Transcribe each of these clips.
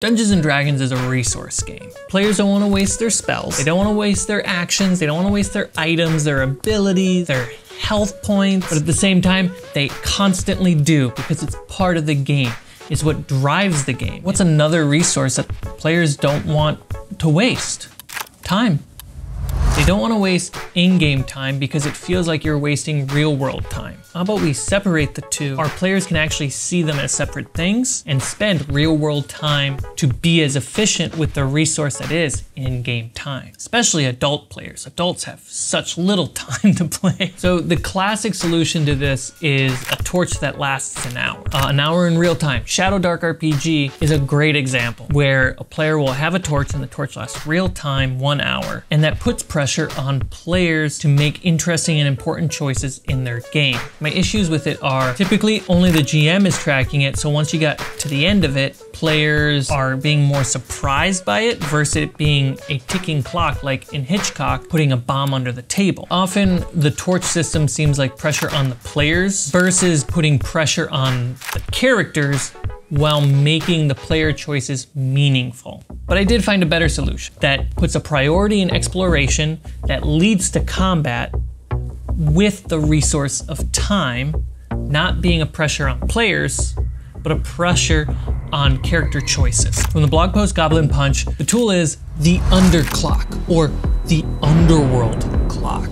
Dungeons & Dragons is a resource game. Players don't want to waste their spells, they don't want to waste their actions, they don't want to waste their items, their abilities, their health points, but at the same time, they constantly do because it's part of the game. It's what drives the game. What's another resource that players don't want to waste? Time. They don't want to waste in-game time because it feels like you're wasting real-world time. How about we separate the two? Our players can actually see them as separate things and spend real-world time to be as efficient with the resource that is in-game time. Especially adult players. Adults have such little time to play. So the classic solution to this is a torch that lasts an hour in real time. Shadow Dark RPG is a great example where a player will have a torch and the torch lasts real time, 1 hour, and that puts pressure on players to make interesting and important choices in their game. My issues with it are typically only the GM is tracking it, so once you got to the end of it, players are being more surprised by it versus it being a ticking clock like in Hitchcock, putting a bomb under the table. Often the torch system seems like pressure on the players versus putting pressure on the characters while making the player choices meaningful. But I did find a better solution that puts a priority in exploration that leads to combat with the resource of time, not being a pressure on players, but a pressure on character choices. From the blog post Goblin Punch, the tool is the Underclock, or the Underworld Clock.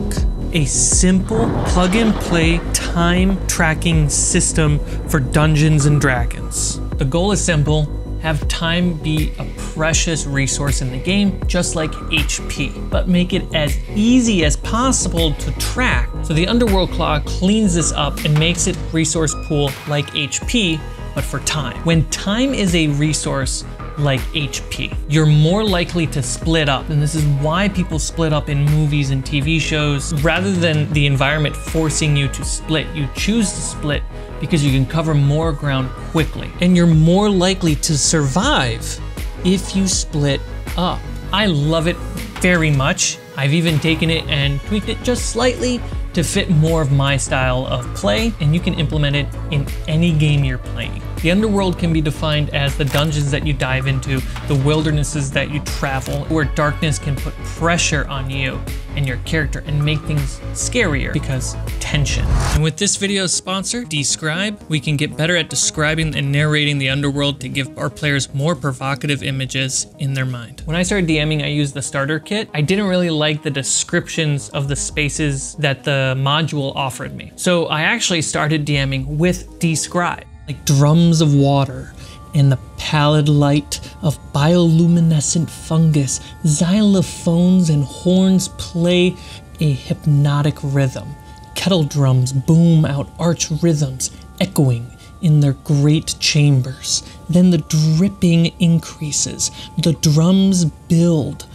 A simple plug and play time tracking system for Dungeons and Dragons. The goal is simple: have time be a precious resource in the game, just like HP, but make it as easy as possible to track. So the Underworld Clock cleans this up and makes it resource pool like HP, but for time. When time is a resource like HP, you're more likely to split up. And this is why people split up in movies and TV shows. Rather than the environment forcing you to split, you choose to split because you can cover more ground quickly. And you're more likely to survive if you split up. I love it very much. I've even taken it and tweaked it just slightly to fit more of my style of play, and you can implement it in any game you're playing. The Underworld can be defined as the dungeons that you dive into, the wildernesses that you travel, where darkness can put pressure on you and your character and make things scarier because tension. And with this video's sponsor, Describe, we can get better at describing and narrating the Underworld to give our players more provocative images in their mind. When I started DMing, I used the starter kit. I didn't really like the descriptions of the spaces that the module offered me. So I actually started DMing with Describe, like drums of water and the pallid light of bioluminescent fungus. Xylophones and horns play a hypnotic rhythm. Kettle drums boom out arch rhythms, echoing in their great chambers. Then the dripping increases, the drums build,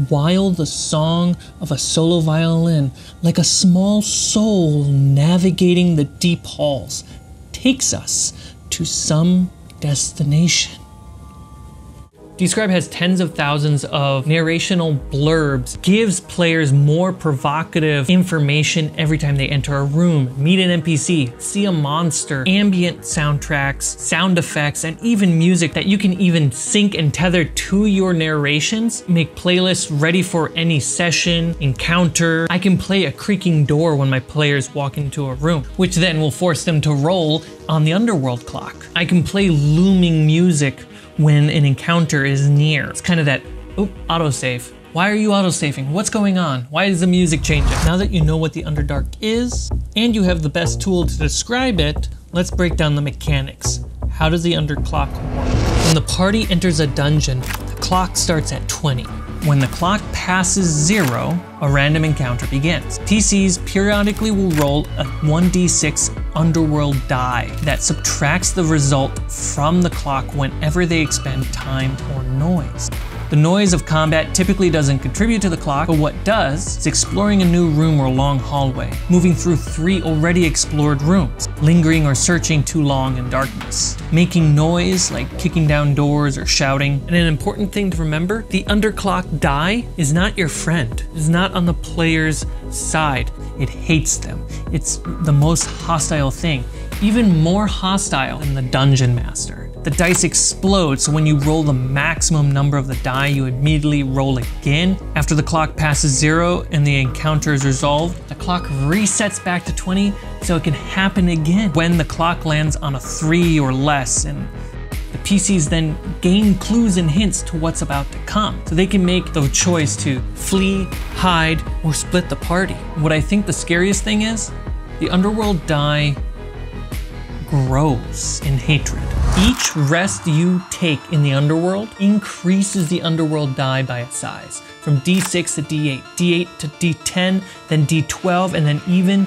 while the song of a solo violin, like a small soul navigating the deep halls, takes us to some destination. Describe has tens of thousands of narrational blurbs, gives players more provocative information every time they enter a room, meet an NPC, see a monster, ambient soundtracks, sound effects, and even music that you can even sync and tether to your narrations, make playlists ready for any session, encounter. I can play a creaking door when my players walk into a room, which then will force them to roll on the Underworld Clock. I can play looming music when an encounter is near. It's kind of that, oh, autosave. Why are you autosaving? What's going on? Why is the music changing? Now that you know what the Underdark is, and you have the best tool to describe it, let's break down the mechanics. How does the Underclock work? When the party enters a dungeon, the clock starts at 20. When the clock passes 0, a random encounter begins. PCs periodically will roll a 1d6 Underworld die that subtracts the result from the clock whenever they expend time or noise. The noise of combat typically doesn't contribute to the clock, but what does is exploring a new room or long hallway, moving through 3 already explored rooms, lingering or searching too long in darkness, making noise like kicking down doors or shouting. And an important thing to remember, the Underclock die is not your friend. It's not on the player's side. It hates them. It's the most hostile thing, even more hostile than the Dungeon Master. the dice explode, so when you roll the maximum number of the die, you immediately roll again. After the clock passes 0 and the encounter is resolved, the clock resets back to 20, so it can happen again when the clock lands on a 3 or less, and the PCs then gain clues and hints to what's about to come. So they can make the choice to flee, hide, or split the party. What I think the scariest thing is, the underworld die grows in hatred. Each rest you take in the underworld increases the underworld die by its size, from D6 to D8, D8 to D10, then D12, and then even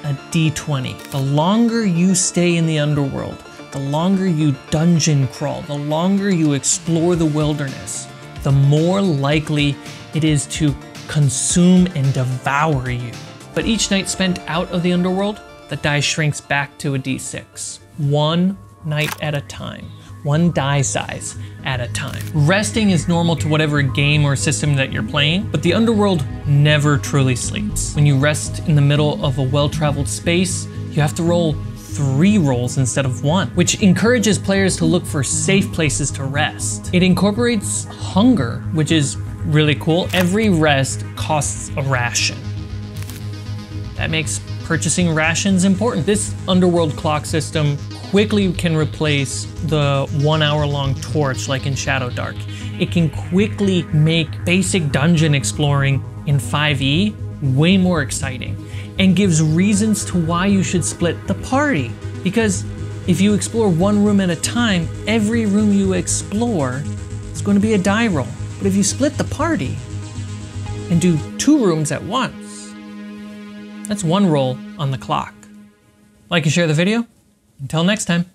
a D20. The longer you stay in the underworld, the longer you dungeon crawl, the longer you explore the wilderness, the more likely it is to consume and devour you. But each night spent out of the underworld, the die shrinks back to a D6. One night at a time, one die size at a time. Resting is normal to whatever game or system that you're playing, but the underworld never truly sleeps. When you rest in the middle of a well-traveled space, you have to roll 3 rolls instead of 1, which encourages players to look for safe places to rest. It incorporates hunger, which is really cool. Every rest costs a ration. That makes purchasing rations important. This underworld clock system quickly can replace the 1 hour long torch like in Shadow Dark. It can quickly make basic dungeon exploring in 5e way more exciting, and gives reasons to why you should split the party. Because if you explore one room at a time, every room you explore is going to be a die roll. But if you split the party and do 2 rooms at once, that's 1 roll on the clock. Like and share the video. Until next time.